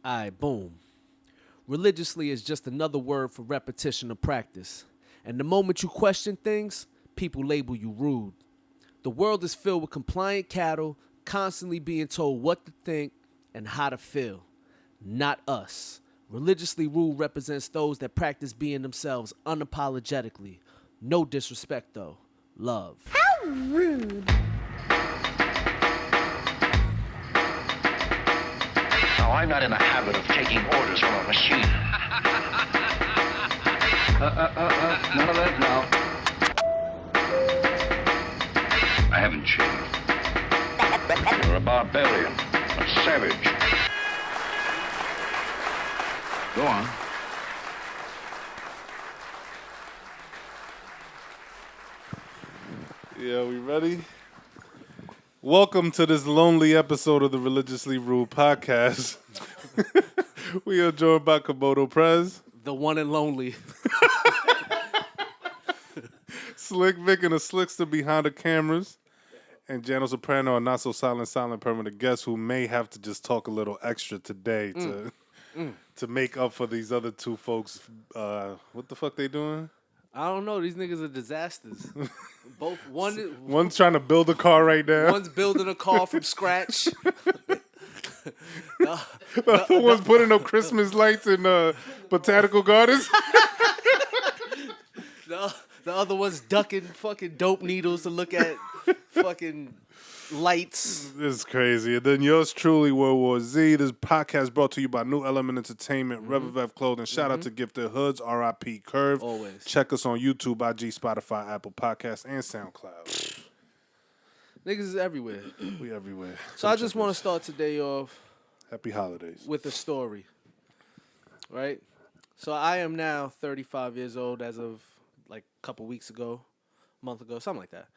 Alright, boom. Religiously is just another word for repetition of practice. And the moment you question things, people label you rude. The world is filled with compliant cattle, constantly being told what to think and how to feel. Not us. Religiously ruled represents those that practice being themselves unapologetically. No disrespect though. Love. How rude. Now, I'm not in the habit of taking orders from a machine. None of that now. I haven't changed. You're a barbarian, a savage. Go on. Yeah, we ready? Welcome to this lonely episode of the Religiously Ruled podcast. We are joined by Komodo Prez, The one and lonely. Slick Vic and the Slickster behind the cameras, and Jano Soprano, a not so silent permanent guest who may have to just talk a little extra today to make up for these other two folks. What the fuck they doing? I don't know. These niggas are disasters. Both One's trying to build a car right now. One's building a car from scratch. The other one's putting up Christmas lights in botanical gardens. The other one's ducking fucking dope needles to look at fucking lights. This is crazy. And then yours truly, World War Z. This podcast brought to you by New Element Entertainment, Revivev Clothing. Shout out to Gifted Hoods, RIP Curve. Always. Check us on YouTube, IG, Spotify, Apple Podcasts, and SoundCloud. Niggas is everywhere. We everywhere. So I just want to start today off Happy holidays. with a story. Right? So I am now 35 years old as of like a couple weeks ago, a month ago, something like that.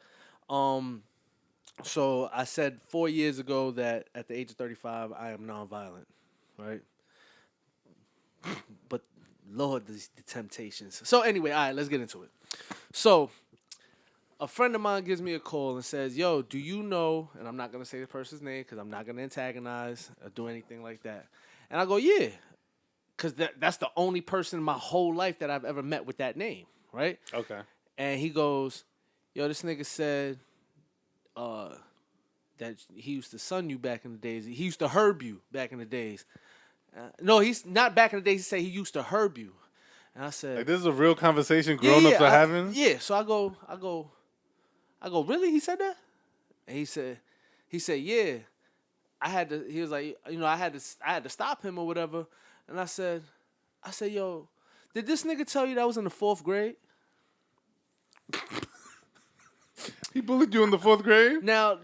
So I said 4 years ago that at the age of 35, I am nonviolent, right? But Lord, the temptations. So anyway, all right, let's get into it. So a friend of mine gives me a call and says, yo, do you know, and I'm not going to say the person's name because I'm not going to antagonize or do anything like that. And I go, yeah, because that's the only person in my whole life that I've ever met with that name, right? Okay. And he goes, yo, this nigga said that he used to sun you back in the days. He used to herb you back in the days. No, he's not back in the days. He said he used to herb you. And I said, Like, this is a real conversation grown-ups are having? Yeah, so I go, really? He said that? And he said, yeah. He was like, I had to stop him or whatever. And I said, yo, did this nigga tell you that was in the 4th grade? He bullied you in the 4th grade? Now,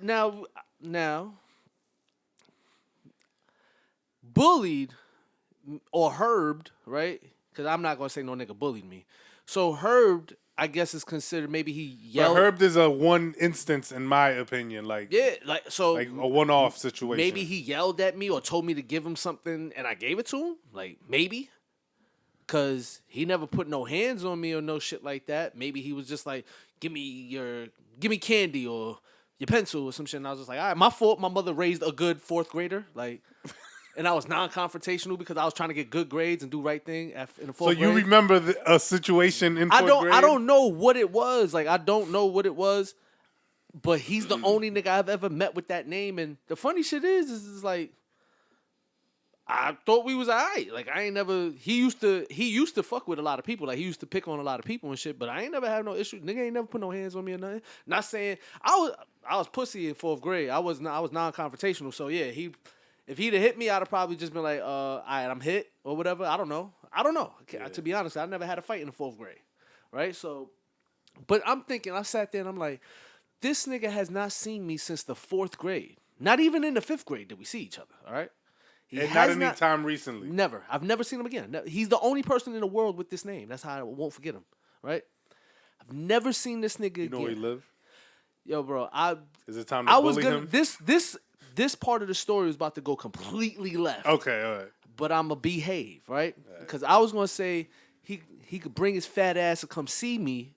bullied or herbed, right? Because I'm not going to say no nigga bullied me. So herbed, I guess, is considered maybe he yelled. But herbed is a one instance, in my opinion. Like, Yeah, like a one-off situation. Maybe he yelled at me or told me to give him something and I gave it to him. Like, maybe. Because he never put no hands on me or no shit like that. Maybe he was just like, give me candy or your pencil or some shit. And I was just like, all right, my fault. My mother raised a good 4th grader. Like, and I was non-confrontational because I was trying to get good grades and do right thing in the 4th grade. So you remember a situation in 4th grade? I don't know what it was. Like, I don't know what it was. But he's the only nigga I've ever met with that name. And the funny shit is like, I thought we was all right. Like, I ain't never. He used to fuck with a lot of people. Like, he used to pick on a lot of people and shit. But I ain't never had no issue. Nigga ain't never put no hands on me or nothing. Not saying I was pussy in 4th grade. I was non-confrontational. So yeah, if he'd have hit me, I'd have probably just been like, all right, I'm hit or whatever. I don't know. Yeah. To be honest, I never had a fight in the 4th grade, right? So, but I'm thinking, I sat there and I'm like, this nigga has not seen me since the 4th grade. Not even in the 5th grade did we see each other. All right. And not any time recently. Never. I've never seen him again. He's the only person in the world with this name. That's how I won't forget him. Right? I've never seen this nigga again. You know where he live? Yo, bro. Is it time to bully him? This part of the story was about to go completely left. Okay, all right. But I'm going to behave, right? Because I was going to say he could bring his fat ass to come see me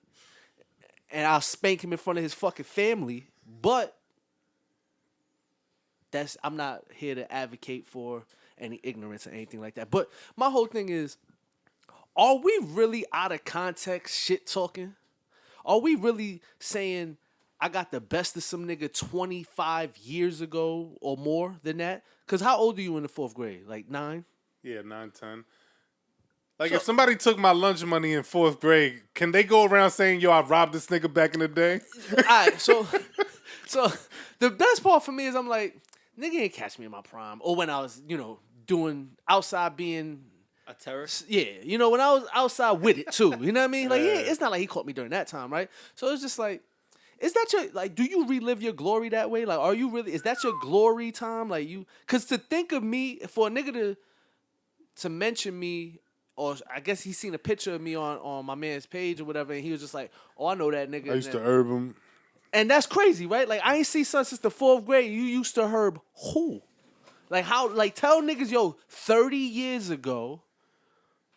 and I'll spank him in front of his fucking family. But I'm not here to advocate for any ignorance or anything like that. But my whole thing is, are we really out of context shit talking? Are we really saying I got the best of some nigga 25 years ago or more than that? Because how old are you in the 4th grade? Like 9? Yeah, 9, 10. Like, if somebody took my lunch money in 4th grade, can they go around saying, yo, I robbed this nigga back in the day? All right, so the best part for me is I'm like, nigga ain't catch me in my prime. Or when I was, doing outside being A terrorist? yeah, when I was outside with it too. You know what I mean? Like, it's not like he caught me during that time, right? So it's just like, is that your, like, do you relive your glory that way? Like, are you really, is that your glory time? Like, because to think of me, for a nigga to mention me, or I guess he seen a picture of me on my man's page or whatever, and he was just like, oh, I know that nigga. I used to herb him. And that's crazy, right? Like, I ain't see son since the 4th grade. You used to herb who? Like, how, like, tell niggas, yo, 30 years ago,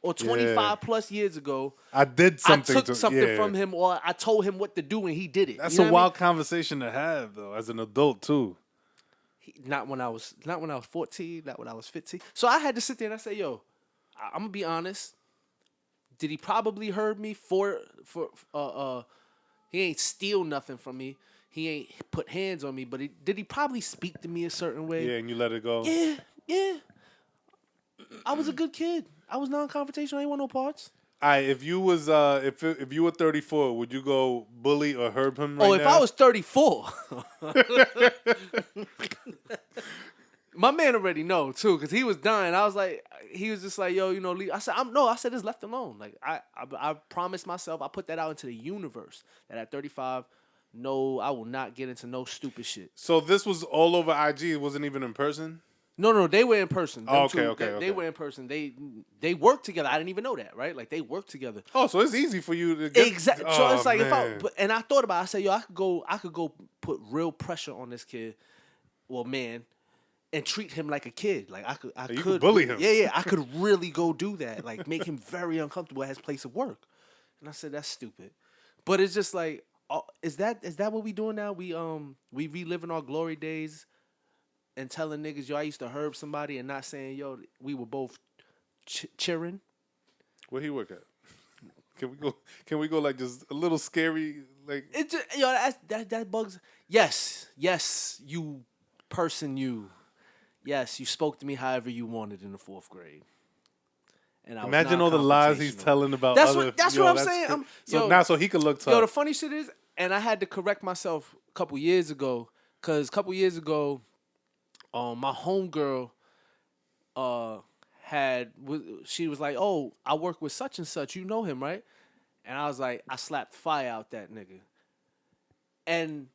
or 25 plus years ago, I did something. I took something from him, or I told him what to do, and he did it. That's you know a what I wild conversation to have, though, as an adult too. mean? Not when I was 14, not when I was 15. So I had to sit there and I say, yo, I'm gonna be honest. Did he probably heard me for he ain't steal nothing from me. He ain't put hands on me, but did he probably speak to me a certain way? Yeah, and you let it go. Yeah. I was a good kid. I was non-confrontational. I ain't want no parts. All right, if you was if you were 34, would you go bully or herb him right now? If I was 34. My man already know too, because he was dying. I was like, he was just like, yo, leave. I said, I said, just left alone. Like, I promised myself, I put that out into the universe that at 35, no, I will not get into no stupid shit. So this was all over IG. It wasn't even in person. No, they were in person. Them Okay. They were in person. They worked together. I didn't even know that, right? Like, they worked together. Oh, so it's easy for you to get Exactly. So it's like, man. and I thought about it. I said, yo, I could go put real pressure on this kid, man, and treat him like a kid. Like, I could bully him. Yeah, I could really go do that. Like, make him very uncomfortable at his place of work. And I said, that's stupid. But it's just like, is that what we doing now? We reliving our glory days and telling niggas, yo, I used to herb somebody, and not saying, yo, we were both cheering. Where he work at? Can we go like just a little scary, like It just, that bugs. Yes, you person, you. Yes, you spoke to me however you wanted in the 4th grade. And I imagine all the lies he's telling about That's other. what I'm saying. So he could look tough. Yo, the funny shit is, and I had to correct myself a couple years ago, because my homegirl she was like, oh, I work with such and such, you know him, right? And I was like, I slapped fire out that nigga. And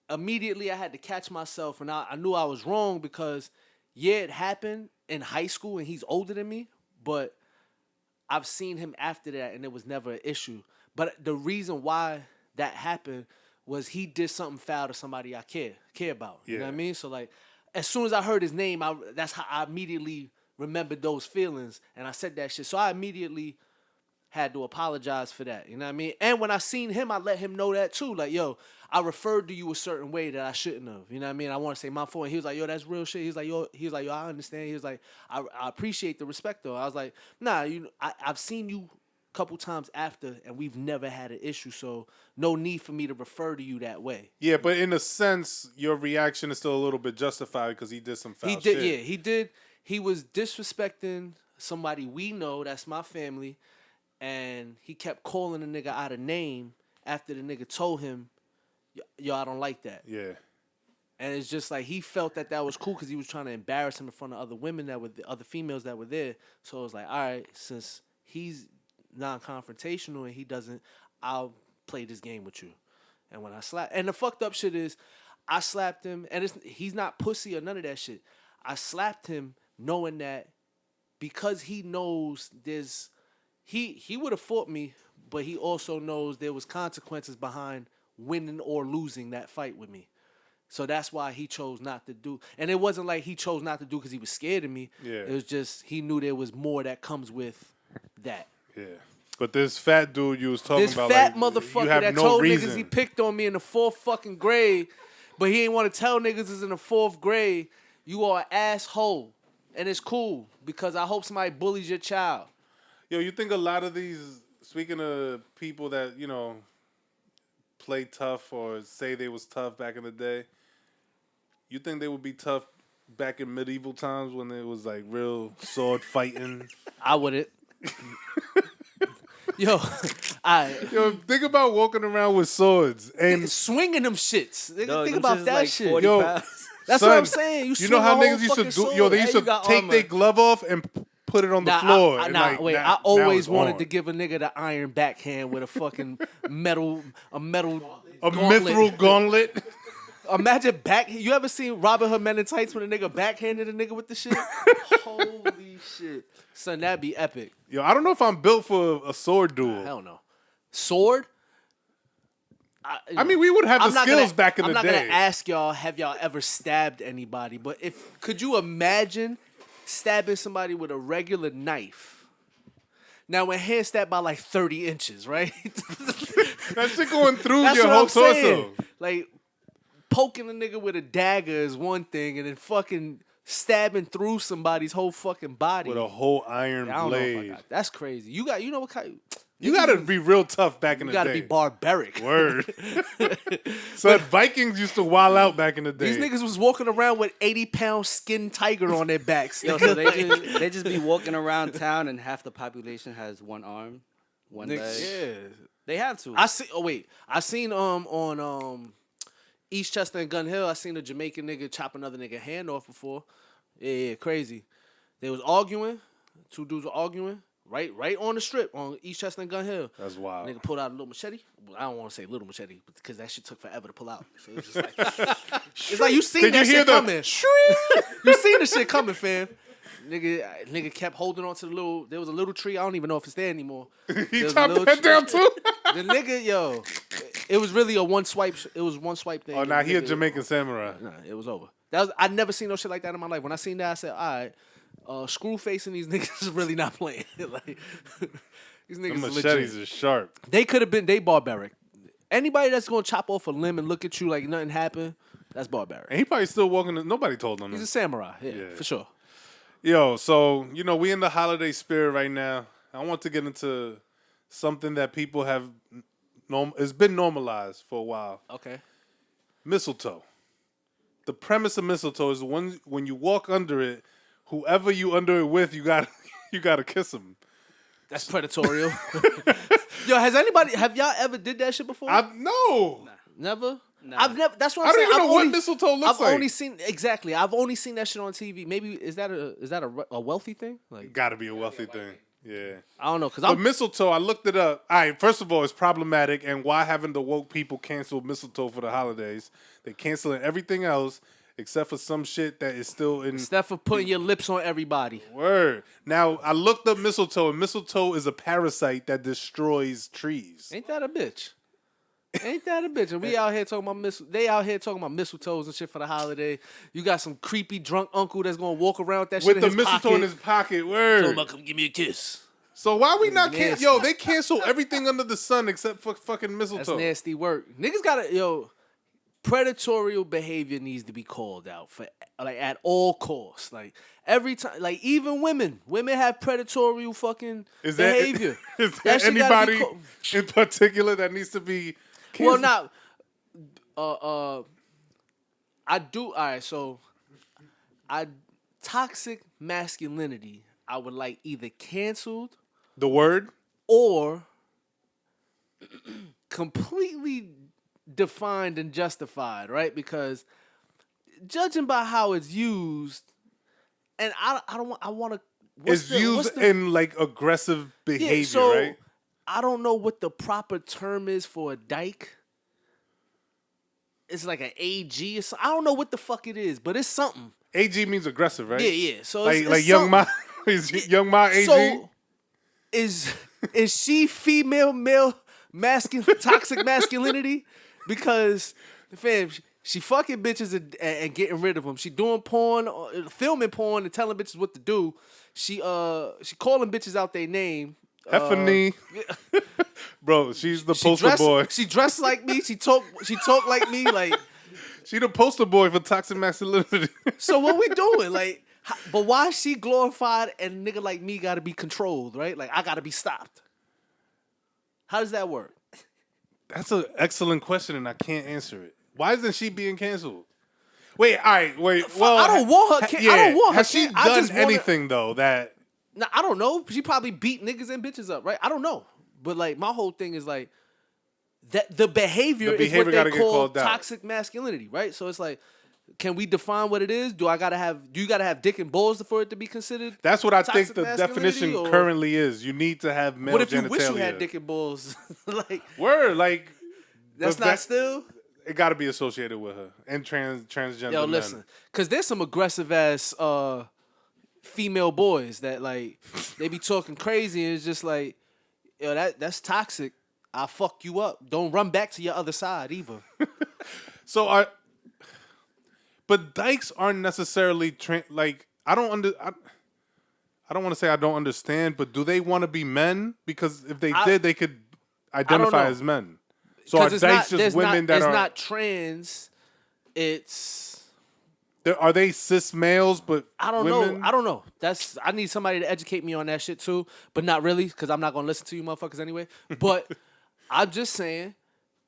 immediately I had to catch myself, and I knew I was wrong, because it happened in high school and he's older than me, but I've seen him after that and it was never an issue. But the reason why that happened was he did something foul to somebody I care about. You know what I mean? So, like, as soon as I heard his name, that's how I immediately remembered those feelings, and I said that shit. So I immediately had to apologize for that. You know what I mean? And when I seen him, I let him know that too. Like, yo, I referred to you a certain way that I shouldn't have. You know what I mean? I want to say my fault. And he was like, yo, that's real shit. He was like, yo, I understand. He was like, I appreciate the respect though. I was like, nah, I've seen you a couple times after, and we've never had an issue, so no need for me to refer to you that way. Yeah, but in a sense, your reaction is still a little bit justified because he did some foul shit. Yeah, he did. He was disrespecting somebody we know, that's my family, and he kept calling the nigga out of name after the nigga told him, yo, I don't like that. Yeah. And it's just like he felt that was cool because he was trying to embarrass him in front of other women other females that were there. So it was like, all right, since he's non-confrontational and he doesn't, I'll play this game with you. And when I slapped, and the fucked up shit is, I slapped him, and he's not pussy or none of that shit. I slapped him knowing that because he knows he would have fought me, but he also knows there was consequences behind winning or losing that fight with me. So that's why he chose not to do. And it wasn't like he chose not to do because he was scared of me. Yeah. It was just he knew there was more that comes with that. Yeah. But this fat dude you was talking about, this fat like, motherfucker you have that no told reason. niggas he picked on me in the 4th fucking grade, but he ain't want to tell niggas it's in the 4th grade, you are an asshole. and it's cool because I hope somebody bullies your child. Yo, you think a lot of these, speaking of people that, play tough or say they was tough back in the day, you think they would be tough back in medieval times when it was like real sword fighting? I wouldn't. Yo, think about walking around with swords and swinging them shits. No, think them about shits that like shit. 40 Yo, pounds. That's son, what I'm saying. You know how niggas used to do? Yo, they used to take armor. their glove off and put it on the floor. And like, wait. now- I always now it's wanted on. to give a nigga the iron backhand with a fucking metal a gauntlet. mithril gauntlet. Imagine you ever seen Robin Hood Men in Tights when a nigga backhanded a nigga with the shit? Holy shit. Son, that'd be epic. Yo, I don't know if I'm built for a sword duel. Hell no. Sword? I mean, we would have the skills back in the day. I'm not gonna ask y'all, have y'all ever stabbed anybody? But could you imagine stabbing somebody with a regular knife? Now, when hand stabbed by like 30 inches, right? That shit going through That's your what whole I'm saying. torso. Like, poking a nigga with a dagger is one thing, and then fucking stabbing through somebody's whole fucking body With a whole iron I don't know if I blade. got. That's crazy. You know what kind? You gotta be real tough back in the You gotta day. be barbaric. Word. So Vikings used to wild out back in the day. These niggas was walking around with 80-pound skin tiger on their backs. Yo, so they just be walking around town and half the population has one arm, one leg. Yeah, They have to. I seen on East Chester and Gun Hill. I seen a Jamaican nigga chop another nigga hand off before. Yeah, crazy. They was arguing. Two dudes were arguing. Right on the strip on East Chester and Gun Hill. That's wild. Nigga pulled out a little machete. Well, I don't want to say little machete because that shit took forever to pull out. So it was just like, it's like you seen Did that you hear shit the coming. You seen the shit coming, fam. Nigga kept holding on to the little. There was a little tree. I don't even know if it's there anymore. He There was a chopped little that down too? The nigga, yo, it was really a one swipe. It was one swipe thing. Oh, now he a Nigga- Jamaican samurai. Nah, it was over. I never seen no shit like that in my life. When I seen that, I said, all right. Screw facing these niggas is really not playing. Like these The niggas is machetes legit. is sharp. They could have been barbaric. Anybody that's gonna chop off a limb and look at you like nothing happened, that's barbaric. And he probably still walking. Nobody told him. He's a samurai, yeah, for sure. Yo, so, we in the holiday spirit right now. I want to get into something that people have, it's been normalized for a while. Okay. Mistletoe. The premise of mistletoe is when you walk under it, whoever you under it with, you gotta kiss him. That's predatory. Yo, have y'all ever did that shit before? No. Never? Nah. I've never. That's what I I'm don't saying. even know I've what only- mistletoe looks I've like. only seen I've only seen that shit on TV. Maybe is that a wealthy thing? Like Gotta be a wealthy thing. Yeah. I don't know because But I'm mistletoe, I looked it up. All right, first of all, it's problematic, and why haven't the woke people canceled mistletoe for the holidays? They canceling everything else except for some shit that is still in instead for putting your lips on everybody. word. Now, I looked up mistletoe, and mistletoe is a parasite that destroys trees. Ain't that a bitch? Ain't that a bitch? And we out here talking about they out here talking about mistletoes and shit for the holiday. You got some creepy drunk uncle that's gonna walk around with that shit With in the his mistletoe pocket. in his pocket, Talking word. about, come give me a kiss. So why we not Nasty. Yo, they cancel everything under the sun except for fucking That's mistletoe. nasty work. Niggas gotta predatory behavior needs to be called out for like at all costs. Like every time, like even women have predatory fucking Is there, behavior. is That there shit gotta be anybody in particular that needs to be Well, canceled? not. I do. All right, so toxic masculinity. I would like either canceled The word? or completely defined and justified, right? Because judging by how it's used, and I don't want. I want to. It's used in like aggressive behavior, so right? I don't know what the proper term is for a dyke. It's like an AG or something. I don't know what the fuck it is, but it's something. AG means aggressive, right? Yeah. So Like it's like young something. Ma is young Ma AG? So is she female, male, masculine, toxic masculinity? Because fam, she fucking bitches and getting rid of them. She doing porn, filming porn, and telling bitches what to do. She calling bitches out their name. Heffany. Bro, she's the poster dress, boy. She dressed like me. She talk like me. Like, She the poster boy for toxic masculinity. so what we doing? Like, But why is she glorified and a nigga like me gotta be controlled, right? Like I gotta be stopped. How does that work? That's an excellent question, and I can't answer it. Why isn't she being canceled? Wait, all right, wait. Well, I don't want her. I don't want her. Has she I done just want her- anything though that? Nah, I don't know. She probably beat niggas and bitches up, right? I don't know. But like my whole thing is like that the behavior is what gotta they get call called out. toxic masculinity, right? So it's like, can we define what it is? Do you gotta have dick and balls for it to be considered? That's what I think toxic the masculinity, definition or currently is. You need to have male what if you genitalia. wish you had dick and balls? Like Word, like that's not still. It got to be associated with her and transgender Yo, men. listen, because there's some aggressive ass female boys that like they be talking crazy and it's just like, yo, that's toxic. I'll fuck you up. Don't run back to your other side either. But dykes aren't necessarily like I don't want to say I don't understand, but do they want to be men? Because if they did, they could identify know. as men. So are dykes just women that it's are? It's not trans. It's. Are they cis males? But I don't women? know. I don't know. I need somebody to educate me on that shit too, but not really, because I'm not gonna listen to you motherfuckers anyway. But I'm just saying,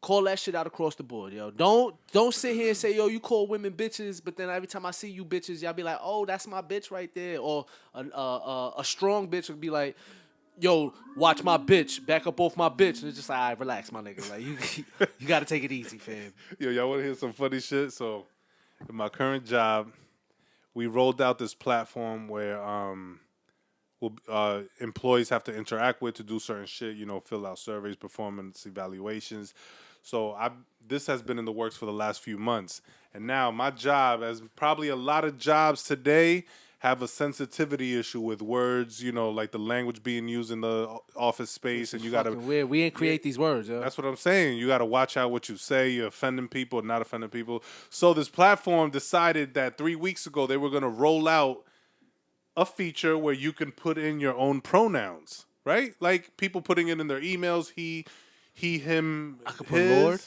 call that shit out across the board, yo. Don't sit here and say, yo, you call women bitches, but then every time I see you bitches, y'all be like, oh, that's my bitch right there, or a strong bitch would be like, yo, watch my bitch, back up off my bitch. And it's just like, all right, relax, my nigga. Like, you got to take it easy, fam. Yo, y'all want to hear some funny shit? So, in my current job, we rolled out this platform where employees have to interact with to do certain shit, fill out surveys, performance evaluations. So, this has been in the works for the last few months. And now my job, as probably a lot of jobs today, have a sensitivity issue with words, like the language being used in the office space, and you got to. Weird. We ain't create these words, yo. That's what I'm saying. You got to watch out what you say. You're offending people, not offending people. So this platform decided that 3 weeks ago they were going to roll out a feature where you can put in your own pronouns, right? Like people putting it in their emails. He, him, I could put his. Lord.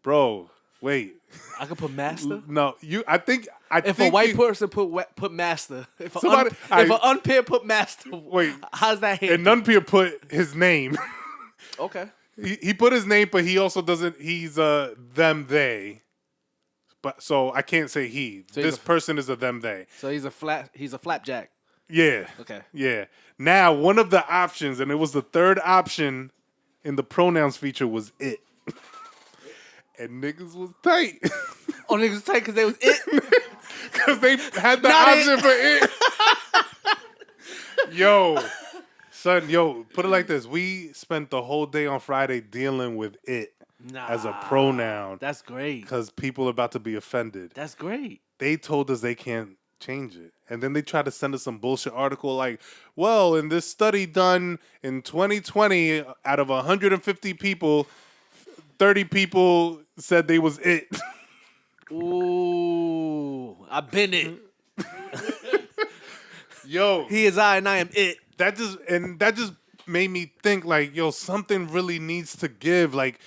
Bro, wait. I could put master. No, I think if a white person put master, if an unpair put master, wait, how's that hit? An unpair put his name. Okay. He put his name, but he also doesn't. He's them they. But so I can't say he. So this person is a them they. So he's a flapjack. Yeah. Okay. Yeah. Now one of the options, and it was the third option in the pronouns feature, was it. And niggas was tight. Oh, niggas was tight because they was it? Because they had the option for it. Yo, son, put it like this. We spent the whole day on Friday dealing with it as a pronoun. That's great. Because people are about to be offended. That's great. They told us they can't change it. And then they tried to send us some bullshit article like, well, in this study done in 2020, out of 150 people, 30 people said they was it. Ooh, I've been it. Yo. He is I and I am it. That just made me think like, yo, something really needs to give. Like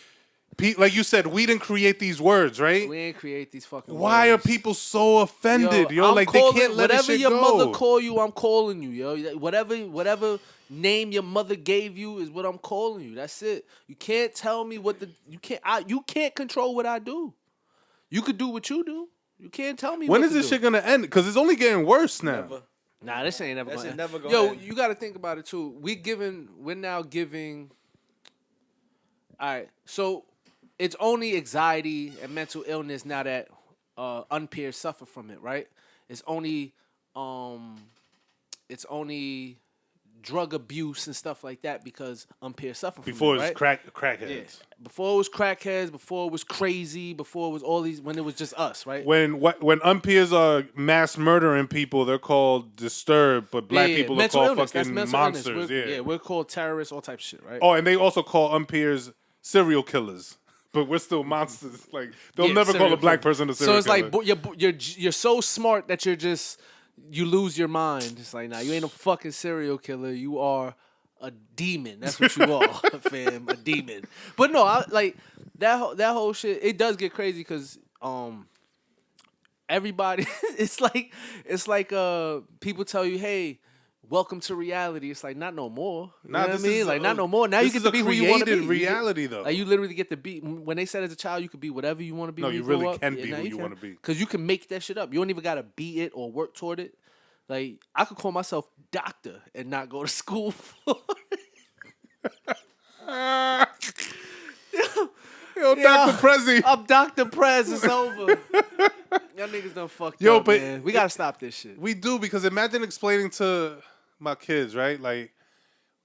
you said, we didn't create these words, right? We ain't create these fucking Why words. are people so offended, yo? Like they can't let whatever it your go. mother call you, I'm calling you, yo. Whatever name your mother gave you is what I'm calling you. That's it. You can't tell me you can't control what I do. You could do what you do. You can't tell me when what is to this do. shit gonna end? Because it's only getting worse now. Never. Nah, this ain't never gonna end. Never gonna Yo, end. you gotta think about it too. We're now giving. All right, so it's only anxiety and mental illness now that unpeers suffer from it, right? It's only drug abuse and stuff like that because unpeers suffer from Before it, it was right? crackheads. Yeah. Before it was crackheads, before it was crazy, before it was all these, when it was just us, right? When unpeers are mass murdering people, they're called disturbed, but black people are mental called illness. That's fucking mental illness. monsters. We're called terrorists, all types of shit, right? Oh, and they also call unpeers serial killers. But we're still monsters. Like they'll never call a black person a serial killer. So it's like you're so smart that you lose your mind. It's like, nah, you ain't a fucking serial killer. You are a demon. That's what you are, fam. A demon. But no, like that whole shit. It does get crazy because everybody, it's like people tell you, hey, welcome to reality. It's like not no more. You know what I mean? Like not no more. Now you get to be who you want to be. Reality though. Like you literally get to be. When they said as a child you could be whatever you want to be. No, when you grow really up. can be who you want to be. Because you can make that shit up. You don't even gotta be it or work toward it. Like I could call myself doctor and not go to school for it. Yo, Dr. Prezi. I'm Dr. Prez. It's over. Y'all niggas done fucked Yo, up, but man. We gotta stop this shit. We do, because imagine explaining to my kids, right? Like,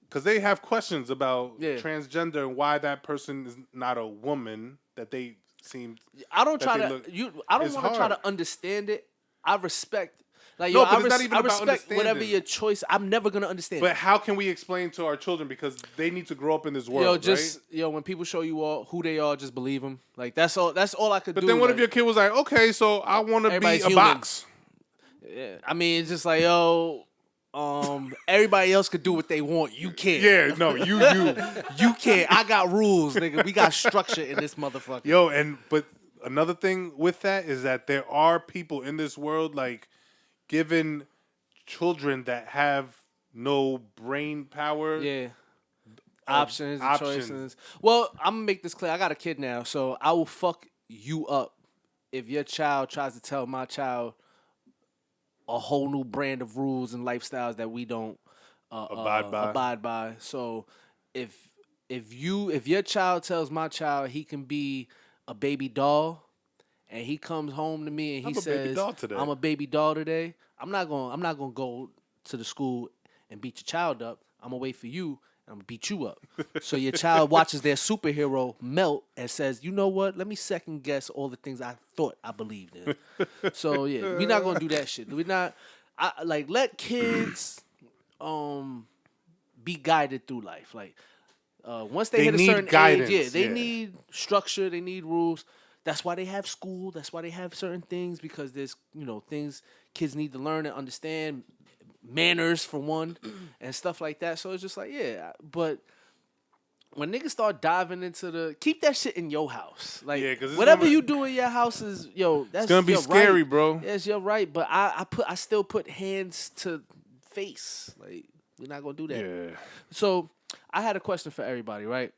because they have questions about transgender and why that person is not a woman that they seem. I don't try to. I don't want to try to understand it. I respect. Like, yo, but it's not even I about respect understanding. whatever your choice. I'm never gonna understand. But it. how can we explain to our children, because they need to grow up in this world, right? When people show you all who they are, just believe them. Like that's all. That's all I could do. But then what if your kid was like, okay, so I want to be a human. box? Yeah, I mean, it's just like, yo, everybody else could do what they want. You can't. Yeah, no, you you can't. I got rules, nigga. We got structure in this motherfucker. Yo, but another thing with that is that there are people in this world, like, given children that have no brain power. Yeah. Options and choices. Well, I'm gonna make this clear. I got a kid now, so I will fuck you up if your child tries to tell my child a whole new brand of rules and lifestyles that we don't abide by. So if your child tells my child he can be a baby doll, and he comes home to me and he says, "I'm a baby doll today," I'm not gonna go to the school and beat your child up. I'm gonna wait for you. I'm gonna beat you up. So your child watches their superhero melt and says, "You know what? Let me second guess all the things I thought I believed in." So yeah, we're not gonna do that shit. We're not. Let kids be guided through life. Like once they hit a certain age, they need structure. They need rules. That's why they have school. That's why they have certain things, because there's things kids need to learn and understand, manners for one, and stuff like that. So it's just like, yeah, but when niggas start diving into keep that shit in your house. Like, whatever you do in your house is, that's gonna be scary, right. bro. Yes, you're right, but I still put hands to face. Like, we're not gonna do that. Yeah. So I had a question for everybody, right?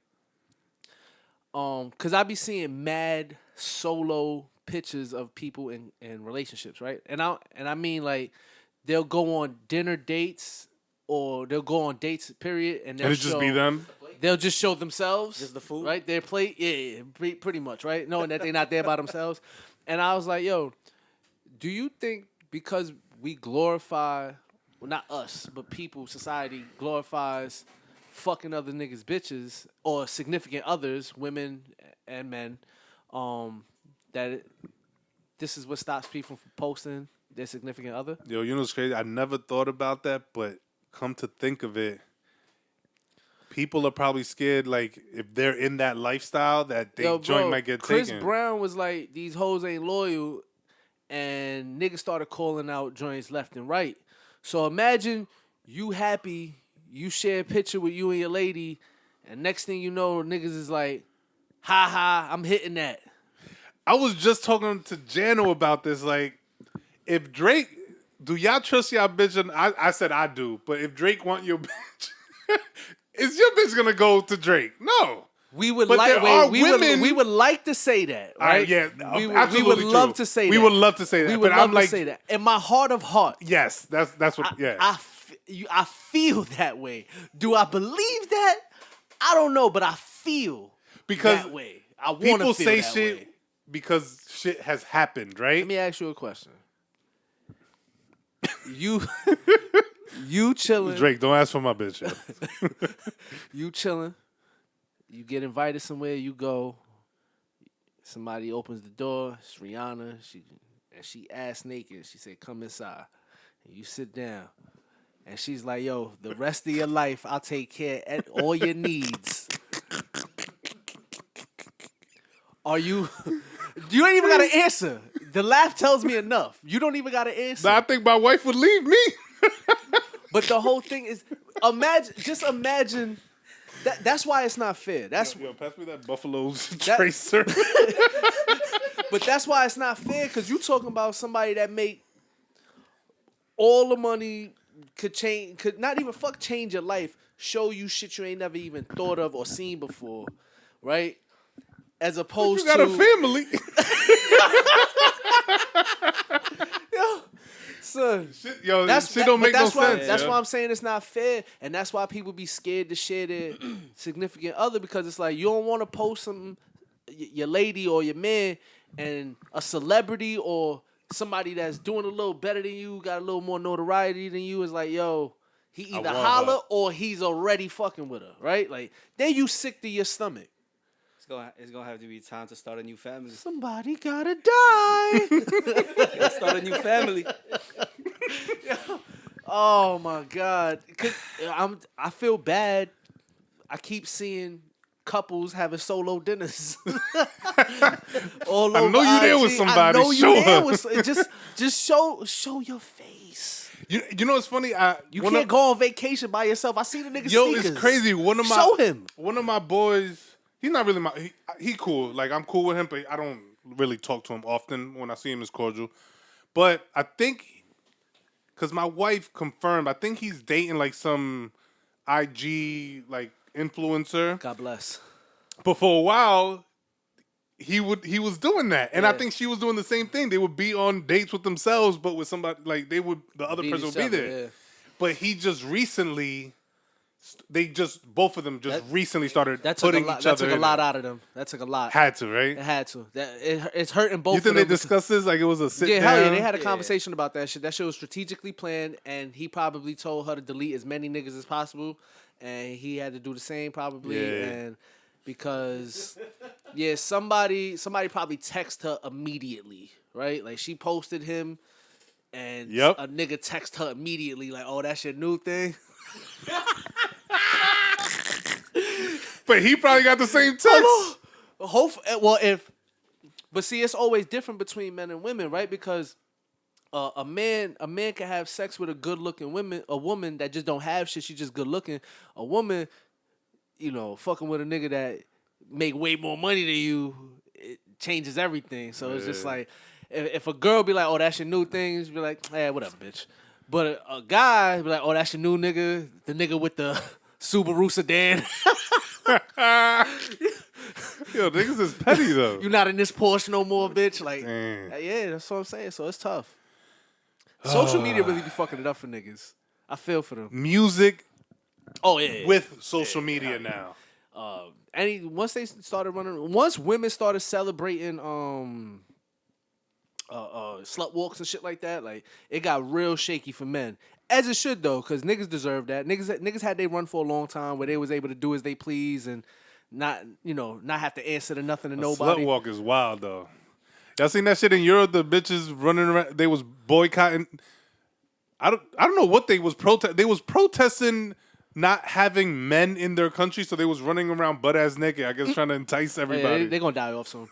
Cause I be seeing mad solo pictures of people in relationships, right? And I mean, like, they'll go on dinner dates or they'll go on dates, period, and it just be them. They'll just show themselves, just the food, right? Their plate, pretty much, right? Knowing that they're not there by themselves. And I was like, yo, do you think because we glorify, well, not us, but people, society glorifies fucking other niggas' bitches or significant others, women and men, this is what stops people from posting their significant other? Yo, you know what's crazy? I never thought about that, but come to think of it, people are probably scared, like, if they're in that lifestyle, that they joint might get Chris taken. Chris Brown was like, these hoes ain't loyal, and niggas started calling out joints left and right. So imagine you happy, you share a picture with you and your lady, and next thing you know, niggas is like, ha ha, I'm hitting that. I was just talking to Jano about this. Like, if Drake, do y'all trust y'all bitch? And I said I do, but if Drake want your bitch, is your bitch gonna go to Drake? No. We would but like we would like to say that, right? Yeah, we absolutely would love to say that. We would love to say that. We would love to say that. In my heart of hearts. Yes, that's what. I feel that way. Do I believe that? I don't know, but I feel that way. I want to feel people say that shit way. Because shit has happened, right? Let me ask you a question. You chilling. Drake, don't ask for my bitch. You chilling. You get invited somewhere, you go. Somebody opens the door. It's Rihanna. She ass naked. She said, "Come inside." And you sit down. And she's like, "Yo, the rest of your life, I'll take care of all your needs." Are you? You ain't even got to answer. The laugh tells me enough. You don't even got to answer. I think my wife would leave me. But the whole thing is, imagine. That's why it's not fair. That's yo, pass me that Buffalo's Tracer. But that's why it's not fair, because you talking about somebody that make all the money, could not even change your life, show you shit you ain't never even thought of or seen before, right? As opposed You got to a family. yo, son. Yo, That's shit don't make no sense. That's yo. why I'm saying it's not fair, and that's why people be scared to share their significant other, because it's like you don't want to post something, your lady or your man, and a celebrity or somebody that's doing a little better than you, got a little more notoriety than you, is like, yo, he either want holler her. or he's already fucking with her, right? Like, then you sick to your stomach. It's gonna have to be time to start a new family. Somebody gotta die. Start a new family. Oh my God. 'Cause I feel bad. I keep seeing couples having solo dinners. All I over know you there IG. with somebody. I know Show you there her. with just show your face. You know what's funny? You can't go on vacation by yourself. I see the nigga Yo, sneakers. it's crazy. Show him. One of my boys. He's not really he cool. Like, I'm cool with him, but I don't really talk to him often. When I see him, it's cordial. But I think, because my wife confirmed, I think he's dating like some IG like influencer. God bless. But for a while, he was doing that, and I Yeah. think she was doing the same thing. They would be on dates with themselves, but with somebody like the other Beat person each would be other, there. yeah. But he just recently, both of them recently started That took putting a lot. each That other. took a in lot it. out of them. That took a lot. Had to, right? It had to. It's hurting both. You think of they them. discussed this like it was a sit Yeah, down? hell yeah, they had a conversation about that shit. That shit was strategically planned, and he probably told her to delete as many niggas as possible, and he had to do the same probably, Yeah. and because somebody probably texted her immediately, right? Like she posted him, and Yep. a nigga text her immediately like, "Oh, that's your new thing." But he probably got the same text. But see, it's always different between men and women, right? Because a man can have sex with a good looking woman that just don't have shit. She just good looking. A woman, fucking with a nigga that make way more money than you, it changes everything. So it's just like, if a girl be like, "Oh, that's your new thing," you be like, whatever, bitch. But a guy be like, "Oh, that's your new nigga," the nigga with the Subaru sedan. Yo, niggas is petty though. You not in this Porsche no more, bitch. Like, Damn. yeah, that's what I'm saying. So it's tough. Social media really be fucking it up for niggas. I feel for them. Music Oh yeah. with social media now. Once women started celebrating slut walks and shit like that, like it got real shaky for men. As it should though, because niggas deserve that. Niggas had they run for a long time where they was able to do as they please and not have to answer to nothing to nobody. Slut walk is wild though. Y'all seen that shit in Europe? The bitches running around. They was boycotting. I don't know what they was protest. They was protesting not having men in their country, so they was running around butt ass naked. I guess trying to entice everybody. They're gonna die off soon.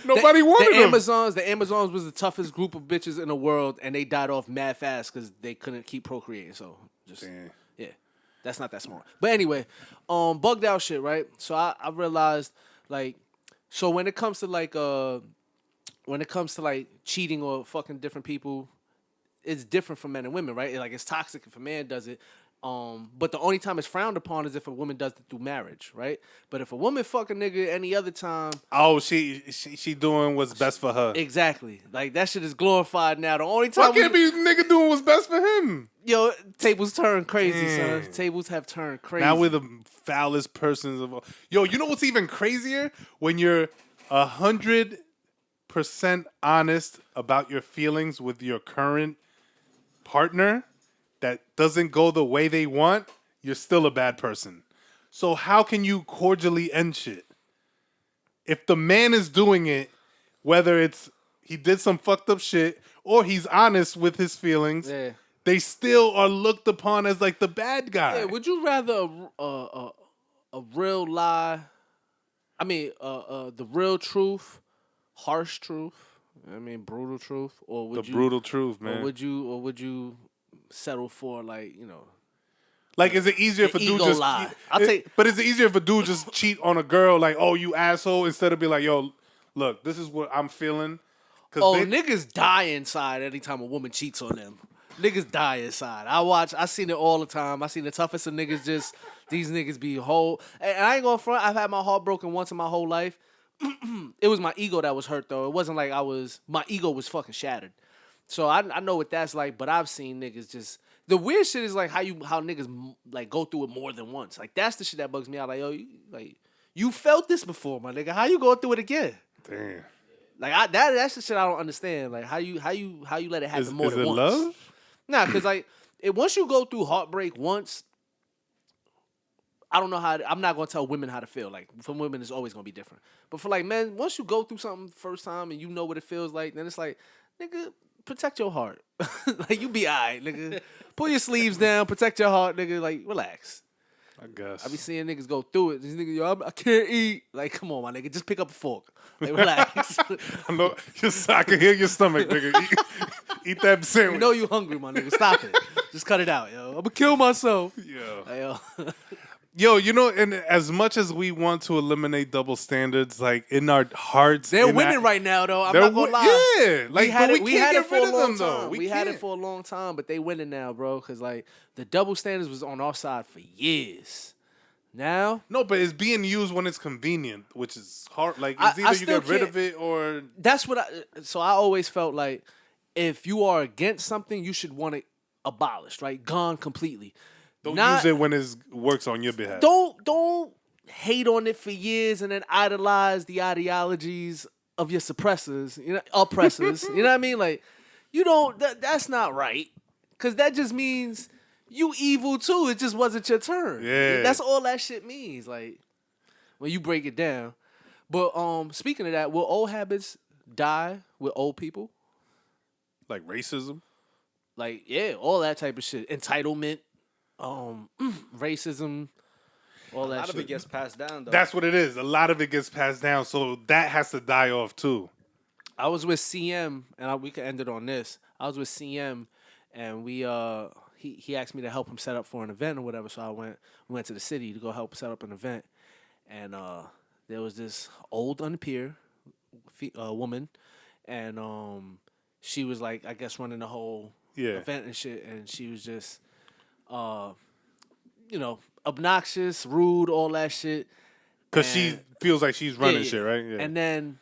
Nobody wanted them. The Amazons was the toughest group of bitches in the world, and they died off mad fast because they couldn't keep procreating. So just Damn. yeah, that's not that smart. But anyway, bugged out shit, right? So I realized like, so when it comes to like cheating or fucking different people, it's different for men and women, right? Like it's toxic if a man does it. But the only time it's frowned upon is if a woman does it through marriage, right? But if a woman fuck a nigga any other time, Oh, she doing what's best for her. exactly, like that shit is glorified now. The only time Why can't be nigga doing what's best for him? tables turn crazy, Damn. son. Tables have turned crazy. Now we're the foulest persons of all. Yo, you know what's even crazier? When you're 100% honest about your feelings with your current partner that doesn't go the way they want, you're still a bad person. So how can you cordially end shit? If the man is doing it, whether it's he did some fucked up shit or he's honest with his feelings, Yeah. they still are looked upon as like the bad guy. Yeah, would you rather a real lie? I mean, the real truth, harsh truth. I mean, brutal truth, or would the you brutal truth, man. Or would you settle for like Like, is it easier if a dude ego just? lie. But is it easier if a dude just cheat on a girl? Like, oh, you asshole, instead of be like, yo, look, this is what I'm feeling. Oh, niggas die inside anytime a woman cheats on them. Niggas die inside. I seen it all the time. I seen the toughest of niggas these niggas be whole. And I ain't gonna front, I've had my heart broken once in my whole life. It was my ego that was hurt, though. It wasn't like my ego was fucking shattered. So I know what that's like, but I've seen niggas just, the weird shit is like how niggas like go through it more than once. Like that's the shit that bugs me out. Like, yo, you felt this before, my nigga. How you going through it again? Damn. Like that's the shit I don't understand. Like how you let it happen more than once. Is it love? Nah, cause like once you go through heartbreak once, I don't know I'm not gonna tell women how to feel. Like for women, it's always gonna be different. But for like men, once you go through something first time and you know what it feels like, then it's like, nigga, protect your heart. Like you be alright, nigga. Pull your sleeves down, protect your heart, nigga. Like relax. I guess. I be seeing niggas go through it. These niggas, yo, I can't eat. Like, come on, my nigga, just pick up a fork. Like, relax. I know. I can hear your stomach, nigga. Eat that sandwich. You know you hungry, my nigga. Stop it. Just cut it out, yo. I'm gonna kill myself. Yo. Like, yo. Yo, you know, and as much as we want to eliminate double standards, like in our hearts, they're winning right now, though. I'm not gonna lie. Yeah, like we had it for a long time. We had it for a long time, but they winning now, bro. Cause like the double standards was on our side for years. Now, no, but it's being used when it's convenient, which is hard. Like it's either you get rid of it or that's what So I always felt like if you are against something, you should want it abolished, right? Gone completely. Don't use it when it works on your behalf. Don't hate on it for years and then idolize the ideologies of your oppressors. You know what I mean? Like, you don't. That's not right. Because that just means you evil too. It just wasn't your turn. Yeah, that's all that shit means. Like when you break it down. But speaking of that, will old habits die with old people? Like racism. Like yeah, all that type of shit. Entitlement. Racism, all that shit. A lot of it gets passed down, though. That's what it is. A lot of it gets passed down, so that has to die off too. I was with CM, and we could end it on this. I was with CM, and we he asked me to help him set up for an event or whatever. So we went to the city to go help set up an event, and there was this old unpeer woman, and she was like, I guess running the whole event and shit, and she was just. Obnoxious, rude, all that shit. Cause she feels like she's running shit, right? Yeah. And then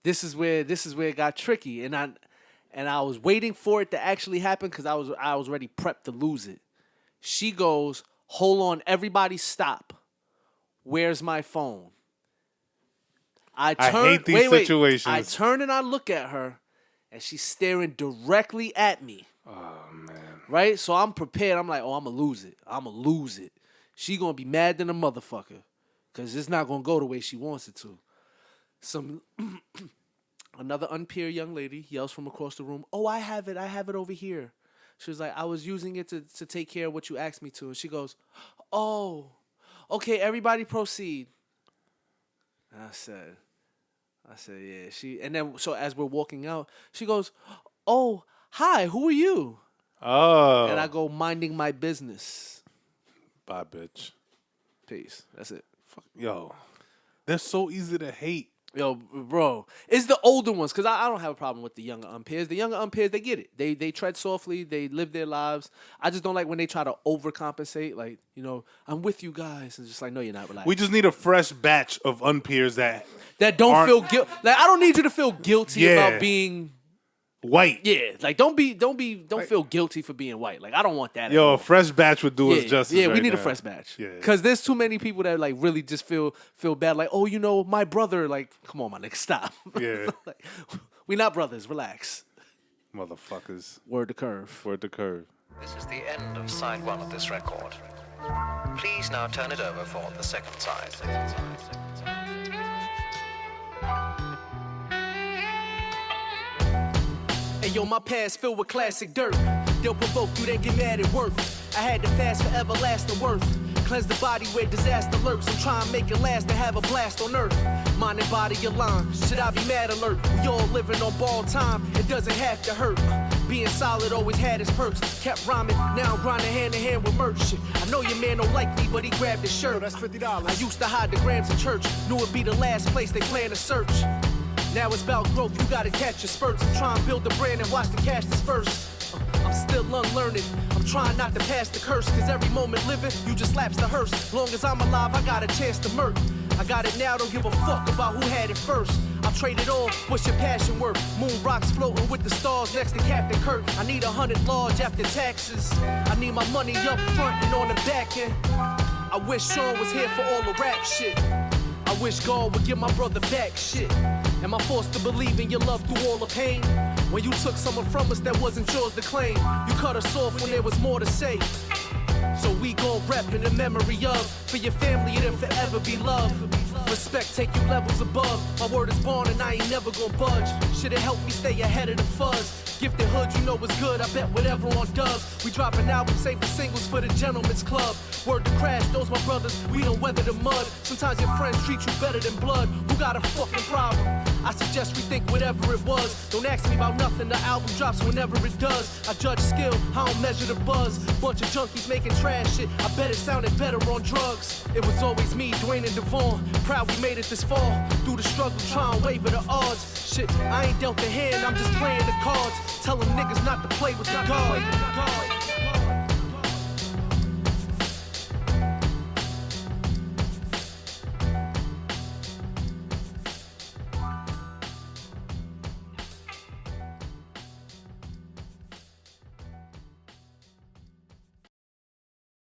this is where it got tricky, and I was waiting for it to actually happen because I was already prepped to lose it. She goes, "Hold on, everybody, stop. Where's my phone?" I hate these situations. I turn and I look at her, and she's staring directly at me. Oh man. Right? So I'm prepared. I'm like, oh, I'm going to lose it. She going to be mad than a motherfucker. Because it's not going to go the way she wants it to. Another unpeer young lady yells from across the room, "Oh, I have it over here." She was like, "I was using it to take care of what you asked me to." And she goes, "Oh, okay, everybody proceed." And I said, yeah. And then, so as we're walking out, she goes, "Oh, hi, who are you?" Oh. And I go, "Minding my business." Bye, bitch. Peace. That's it. Fuck, yo, they're so easy to hate. Yo, bro, it's the older ones, because I don't have a problem with the younger unpeers. The younger unpeers, they get it. They tread softly. They live their lives. I just don't like when they try to overcompensate. Like, I'm with you guys. It's just like, no, you're not. Relaxed. We just need a fresh batch of unpeers that don't feel guilty. Like, I don't need you to feel guilty about being white. Yeah, like don't feel guilty for being white. Like, I don't want that. Yo, a fresh batch would do us justice. Yeah, we right need now. a fresh batch. Yeah, because there's too many people that like really just feel bad. Like, oh, my brother. Like, come on, my nigga, stop. Yeah, like, we not brothers. Relax, motherfuckers. Word to curve. Word to curve. This is the end of side one of this record. Please now turn it over for the second side. Hey yo, my past filled with classic dirt. They'll provoke you, then get mad at worth. I had to fast for everlasting worth. Cleanse the body where disaster lurks. I'm trying to make it last and have a blast on earth. Mind and body aligned. Should I be mad alert? We all living on borrowed time. It doesn't have to hurt. Being solid always had its perks. Kept rhyming, now I'm grinding hand in hand with merch. I know your man don't like me, but he grabbed his shirt. That's $50. I used to hide the grams in church. Knew it'd be the last place they plan to search. Now it's about growth, you gotta catch your spurts. I'm trying to build a brand and watch the cash disperse. I'm still unlearning, I'm trying not to pass the curse. Cause every moment living, you just lapse the hearse. Long as I'm alive, I got a chance to murk. I got it now, don't give a fuck about who had it first. I'll trade it all, what's your passion worth? Moon rocks floating with the stars next to Captain Kirk. I need 100 large after taxes. I need my money up front and on the back end. I wish Sean was here for all the rap shit. I wish God would give my brother back shit. Am I forced to believe in your love through all the pain? When you took someone from us that wasn't yours to claim. You cut us off when there was more to say. So we gon' rep in the memory of. For your family it'll forever be love. Respect take you levels above. My word is born and I ain't never gon' budge. Shit'll help me stay ahead of the fuzz. Gifted hood, you know what's good, I bet whatever on does. We drop an album, save the singles for the gentleman's club. Word to Crash, those my brothers, we don't weather the mud. Sometimes your friends treat you better than blood. Who got a fucking problem? I suggest rethink whatever it was. Don't ask me about nothing, the album drops whenever it does. I judge skill, I don't measure the buzz. Bunch of junkies making trash shit, I bet it sounded better on drugs. It was always me, Dwayne and Devon. Proud we made it this far. Through the struggle, trying to waver the odds. Shit, I ain't dealt the hand, I'm just playing the cards. Tell them niggas not to play with the guard.